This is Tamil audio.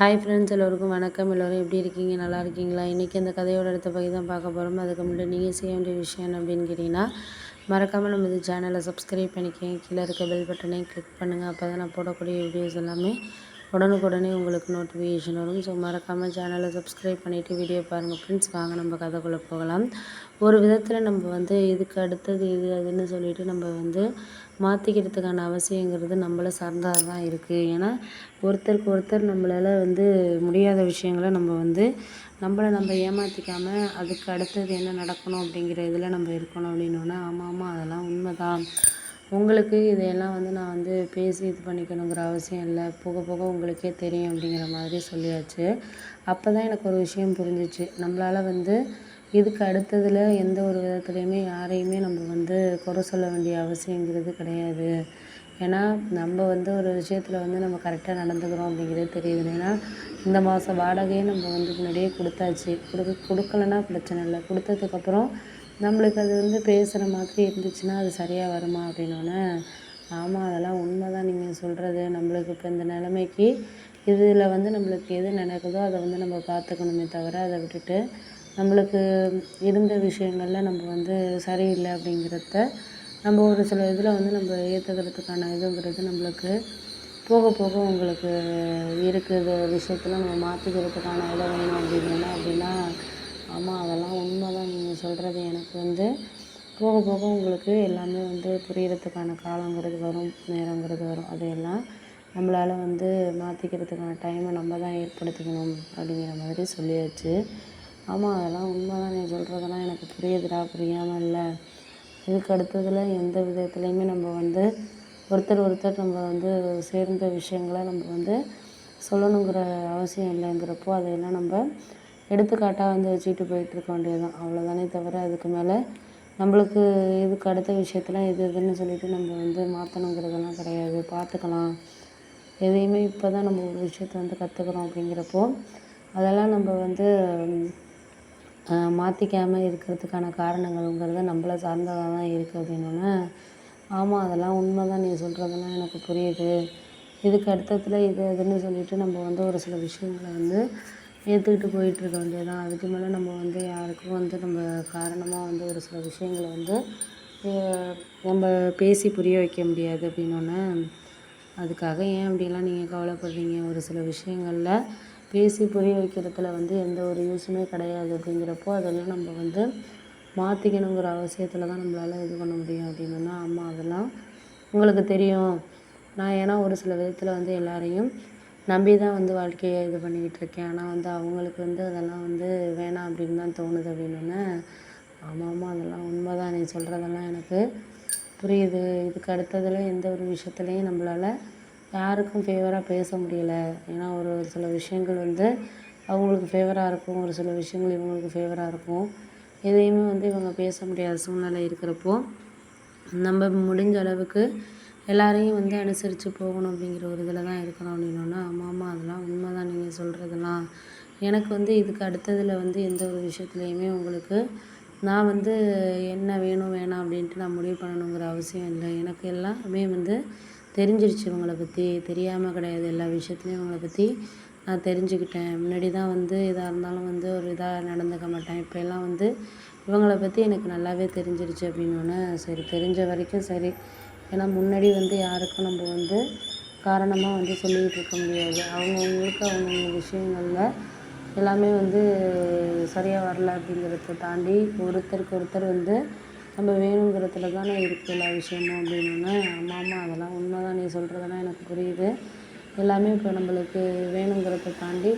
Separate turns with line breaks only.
ஹாய் ஃப்ரெண்ட்ஸ், எல்லோருக்கும் வணக்கம். எல்லோரும் எப்படி இருக்கீங்க? நல்லா இருக்கீங்களா? இன்றைக்கி அந்த கதையோட அடுத்த பகுதி தான் பார்க்க போகிறோம். அதுக்கு முன்னாடி நீங்கள் செய்ய வேண்டிய விஷயம் என்ன அப்படின்னு கேட்டிங்கன்னா, மறக்காமல் நம்ம இது சேனலை சப்ஸ்கிரைப் பண்ணிக்கங்க. கீழே இருக்க பெல் பட்டனையும் கிளிக் பண்ணுங்கள். அப்போ தான் நான் போடக்கூடிய வீடியோஸ் எல்லாமே உடனுக்குடனே உங்களுக்கு நோட்டிஃபிகேஷன் வரும். ஸோ மறக்காமல் சேனலை சப்ஸ்கிரைப் பண்ணிவிட்டு வீடியோ பாருங்கள் ஃப்ரெண்ட்ஸ். வாங்க நம்ம கதைக்குள்ளே போகலாம். ஒரு விதத்தில் நம்ம வந்து இதுக்கு அடுத்தது இது அதுன்னு சொல்லிட்டு நம்ம வந்து மாற்றிக்கிறதுக்கான அவசியங்கிறது நம்மளை சார்ந்ததாக தான் இருக்குது. ஏன்னா ஒருத்தருக்கு ஒருத்தர் நம்மளால் வந்து முடியாத விஷயங்களை நம்ம வந்து நம்ம ஏமாற்றிக்காமல் அதுக்கு அடுத்தது என்ன நடக்கணும் அப்படிங்கிற இதில் நம்ம இருக்கணும் அப்படின்னோன்னா, ஆமாம் அதெல்லாம் உண்மை தான். உங்களுக்கு இதையெல்லாம் வந்து நான் வந்து பேசி இது பண்ணிக்கணுங்கிற அவசியம் இல்லை. போக போக உங்களுக்கே தெரியும் அப்படிங்கிற மாதிரி சொல்லியாச்சு. அப்போ தான் எனக்கு ஒரு விஷயம் புரிஞ்சிச்சு. நம்மளால் வந்து இதுக்கு அடுத்ததில் எந்த ஒரு விதத்துலையுமே யாரையுமே நம்ம வந்து குறை சொல்ல வேண்டிய அவசியங்கிறது கிடையாது. ஏன்னா நம்ம வந்து ஒரு விஷயத்தில் வந்து நம்ம கரெக்டாக நடந்துக்கிறோம் அப்படிங்கிறது தெரியுது. ஏன்னா இந்த மாதம் வாடகையே நம்ம வந்து முன்னாடியே கொடுத்தாச்சு. கொடுக்கலன்னா பிரச்சனை இல்லை. கொடுத்ததுக்கப்புறம் நம்மளுக்கு அது வந்து பேசுகிற மாதிரி இருந்துச்சுன்னா அது சரியாக வருமா அப்படின்னோடனே, ஆமாம் அதெல்லாம் உண்மை தான் நீங்கள் சொல்கிறது. நம்மளுக்கு இப்போ இந்த நிலைமைக்கு இதில் வந்து நம்மளுக்கு எது நடக்குதோ அதை வந்து நம்ம பார்த்துக்கணுமே தவிர, அதை விட்டுட்டு நம்மளுக்கு இருந்த விஷயங்களில் நம்ம வந்து சரியில்லை அப்படிங்கிறத நம்ம ஒரு சில இதில் வந்து நம்ம ஏற்றுக்கிறதுக்கான இதுங்கிறது நம்மளுக்கு போக போக உங்களுக்கு இருக்கிற விஷயத்தில் நம்ம மாற்றிக்கிறதுக்கான இதை வேணும் அப்படின்னா ஆமாம் அதெல்லாம் உண்மை தான் நீங்கள் சொல்கிறது. எனக்கு வந்து போக போக உங்களுக்கு எல்லாமே வந்து புரியறதுக்கான காலங்கிறது வரும், நேரங்கிறது வரும். அதையெல்லாம் நம்மளால் வந்து மாற்றிக்கிறதுக்கான டைமை நம்ம தான் ஏற்படுத்திக்கணும் அப்படிங்கிற மாதிரி சொல்லியாச்சு. ஆமாம் அதெல்லாம் உண்மை தான், நீ சொல்கிறதெல்லாம் எனக்கு புரியுதுடா, புரியாமல் இல்லை. இதுக்கு அடுத்ததில் எந்த விதத்துலையுமே நம்ம வந்து ஒருத்தர் நம்ம வந்து சேர்ந்த விஷயங்களை நம்ம வந்து சொல்லணுங்கிற அவசியம் இல்லைங்கிறப்போ அதையெல்லாம் நம்ம எடுத்துக்காட்டாக வந்து வச்சுக்கிட்டு போயிட்டுருக்க வேண்டியது தான். அவ்வளோதானே தவிர அதுக்கு மேலே நம்மளுக்கு இதுக்கு அடுத்த விஷயத்தில் இது இதுன்னு சொல்லிட்டு நம்ம வந்து மாற்றணுங்கிறதெல்லாம் கிடையாது. பார்த்துக்கலாம். எதையுமே இப்போ தான் நம்ம ஒரு விஷயத்த வந்து கற்றுக்குறோம் அப்படிங்கிறப்போ அதெல்லாம் நம்ம வந்து மாற்றிக்காமல் இருக்கிறதுக்கான காரணங்கள்ங்கிறது நம்மளை சார்ந்ததாக தான் இருக்குது அப்படின்னோடனே, ஆமாம் அதெல்லாம் உண்மை தான், நீ சொல்கிறதெல்லாம் எனக்கு புரியுது. இதுக்கு அடுத்ததில் இது அதுன்னு சொல்லிட்டு நம்ம வந்து ஒரு சில விஷயங்களை வந்து ஏற்றுக்கிட்டு போயிட்டுருக்க வேண்டியது தான். அதுக்கு மேலே நம்ம வந்து யாருக்கும் வந்து நம்ம காரணமாக வந்து ஒரு சில விஷயங்களை வந்து நம்ம பேசி புரிய வைக்க முடியாது அப்படின்னோடனே, அதுக்காக ஏன் அப்படிலாம் நீங்கள் கவலைப்படுறீங்க? ஒரு சில விஷயங்களில் பேசி புரிய வைக்கிறதுல வந்து எந்த ஒரு யூஸுமே கிடையாது அப்படிங்கிறப்போ அதெல்லாம் நம்ம வந்து மாற்றிக்கணுங்கிற அவசியத்தில் தான் நம்மளால் இது பண்ண முடியும் அப்படின்னா, ஆமாம் அதெல்லாம் உங்களுக்கு தெரியும். நான் ஏன்னா ஒரு சில விதத்தில் வந்து எல்லாரையும் நம்பி தான் வந்து வாழ்க்கையை இது பண்ணிக்கிட்டு இருக்கேன். ஆனால் வந்து அவங்களுக்கு வந்து அதெல்லாம் வந்து வேணாம் அப்படின்னு தான் தோணுது அப்படின்னோடனே, ஆமாம் அதெல்லாம் உண்மை தான், நீ சொல்கிறதெல்லாம் எனக்கு புரியுது. இதுக்கு அடுத்ததில் எந்த ஒரு விஷயத்துலையும் நம்மளால் யாருக்கும் ஃபேவராக பேச முடியல. ஏன்னா ஒரு சில விஷயங்கள் வந்து அவங்களுக்கு ஃபேவராக இருக்கும், ஒரு சில விஷயங்கள் இவங்களுக்கு ஃபேவராக இருக்கும். எதையுமே வந்து இவங்க பேச முடியாத சூழ்நிலை இருக்கிறப்போ நம்ம முடிஞ்ச அளவுக்கு எல்லாரையும் வந்து அனுசரித்து போகணும் அப்படிங்கிற ஒரு இதில் தான் இருக்கணும் அப்படின்னோன்னா, ஆமாம் அதெல்லாம் உண்மை தான் நீங்கள் சொல்கிறதெல்லாம். எனக்கு வந்து இதுக்கு அடுத்ததில் வந்து எந்த ஒரு விஷயத்துலையுமே உங்களுக்கு நான் வந்து என்ன வேணும் வேணாம் அப்படின்ட்டு நான் முடிவு பண்ணணுங்கிற அவசியம் இல்லை. எனக்கு எல்லாமே வந்து தெரிஞ்சிருச்சு இவங்கள பற்றி. தெரியாமல் கிடையாது, எல்லா விஷயத்துலையும் இவங்கள பற்றி நான் தெரிஞ்சுக்கிட்டேன். முன்னாடி தான் வந்து எதாக இருந்தாலும் வந்து ஒரு இதாக நடந்துக்க மாட்டேன். இப்போ எல்லாம் வந்து இவங்கள பற்றி எனக்கு நல்லாவே தெரிஞ்சிருச்சு அப்படின்னோடனே, சரி தெரிஞ்ச வரைக்கும் சரி. ஏன்னா முன்னாடி வந்து யாருக்கும் நம்ம வந்து காரணமாக வந்து சொல்லிக்கிட்டு இருக்க முடியாது. அவங்கவுங்களுக்கு அவங்கவுங்க விஷயங்களில் எல்லாமே வந்து சரியாக வரல அப்படிங்கிறத தாண்டி ஒருத்தருக்கு ஒருத்தர் வந்து நம்ம வேணுங்கிறதுல தானே இருக்குது எல்லா விஷயமும் அப்படின்னோடனே, ஆமாம் அதெல்லாம் உண்மை தான், நீ சொல்கிறதெல்லாம் எனக்கு புரியுது. எல்லாமே இப்போ நம்மளுக்கு வேணுங்கிறத தாண்டி